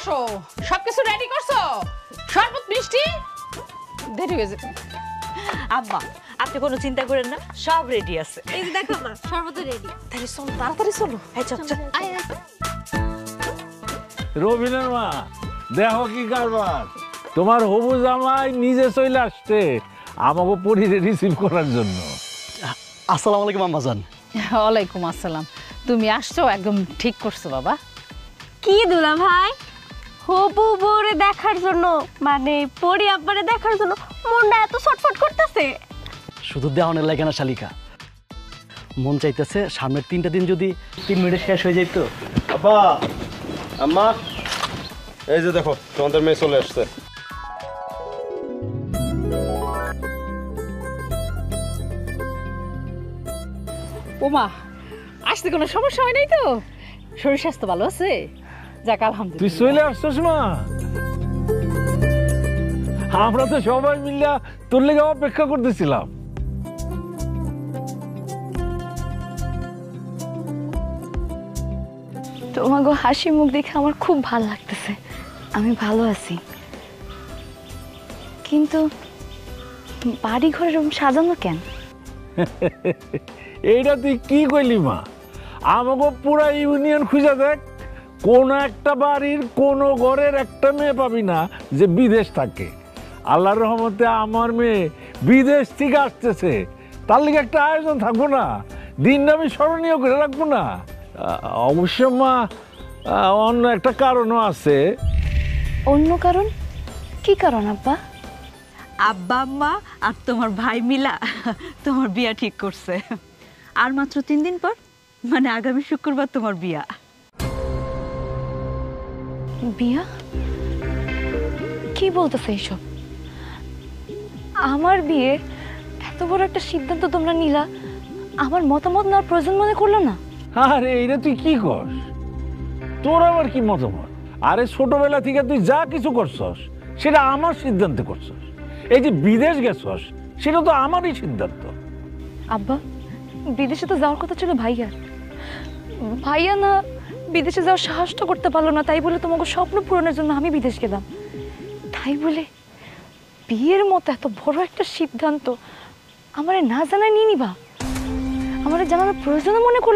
বসো, সবকিছু রেডি করছো? শরবত মিষ্টি দেরি হয়ে যাবে। আম্মা আপনি কোনো চিন্তা করেন না, সব রেডি আছে। এই যে দেখো মা, শরবত রেডি। তাহলে চলো, তাড়াতাড়ি চলো। হ্যাঁ চল চল। আয় আয়। রবিনের মা, দেখো কি কারবার, তোমার হবু জামাই নিজে চলে আসছে আমাকে পরিরে রিসিভ করার জন্য। আসসালামু আলাইকুম আম্মাজান। ওয়ালাইকুম আসসালাম। তুমি আসছো, একদম ঠিক করছো বাবা। কি দুলা ভাই, হবু বউরে দেখার জন্য, মানে পরি আব্বারে দেখার জন্য মনটা এত ছটফট করতেছে। শুধু দেওয়ানের লাগে না শালিকা, মন চাইতেছে সামনের 3টা দিন যদি 3 মিনিটে শেষ হয়ে যেত। আব্বা, আম্মা, এই যে দেখো তোমাদের মেয়ে চলে আসছে। ওমা, আসতে কোনো সমস্যা হয় নাই তো? শরীর স্বাস্থ্য ভালো আছে? যাক তুই আলহামদুলিল্লাহ। চলে আসছিস মা? আমরা তো সবাই মিলে তোর লেগে অপেক্ষা করতেছিলাম। তোমাকে হাসি মুখ দেখে আমার খুব ভালো লাগতেছে, আমি ভালো আছি। কিন্তু বাড়ি ঘর এরকম সাজানো কেন? এইটা তুই কি কইলি মা? আমাকে পুরা ইউনিয়ন খুঁজে দেখ, কোন একটা বাড়ির কোন ঘরের একটা মেয়ে পাবি না যে বিদেশ থাকে। আল্লাহর রহমতে আমার মেয়ে বিদেশ থেকে আসতেছে, তার লিগে একটা আয়োজন থাকবো না, দিনটা আমি স্মরণীয় করে রাখবো না। অবশ্য মা, অন্য একটা কারণও আছে। অন্য কারণ? কি কারণ আব্বা? আব্বা আম্মা আর তোমার ভাই মিলা তোমার বিয়া ঠিক করছে। আর মাত্র 3 দিন পর, মানে আগামী শুক্রবার তোমার বিয়া। বিয়া? কি বলতেছে এইসব? আমার বিয়ে? এত বড় একটা সিদ্ধান্ত তোমরা নিলা, আমার মতামত নেওয়ার প্রয়োজন মনে করলো না? আরে এইটা তুই কি কর? তোর আবার কি মতামত? আরে ছোটবেলা থেকে তুই যা কিছু করছস সেটা আমার সিদ্ধান্তে করছস। এই যে বিদেশ গেছস সেটা তো আমারই সিদ্ধান্ত। আব্বা, বিদেশে তো যাওয়ার কথা ছিল ভাইয়ার। ভাইয়া না বিদেশে যাওয়ার সাহসটা করতে পারলো না, তাই বলে তোমাকে স্বপ্ন পূরণের জন্য আমি বিদেশ গেলাম। তাই বলে বিয়ের মতো এত বড় একটা সিদ্ধান্ত আমারে না জানায় নিয়ে নিবা? আমারে জানানোর প্রয়োজন মনে করলে?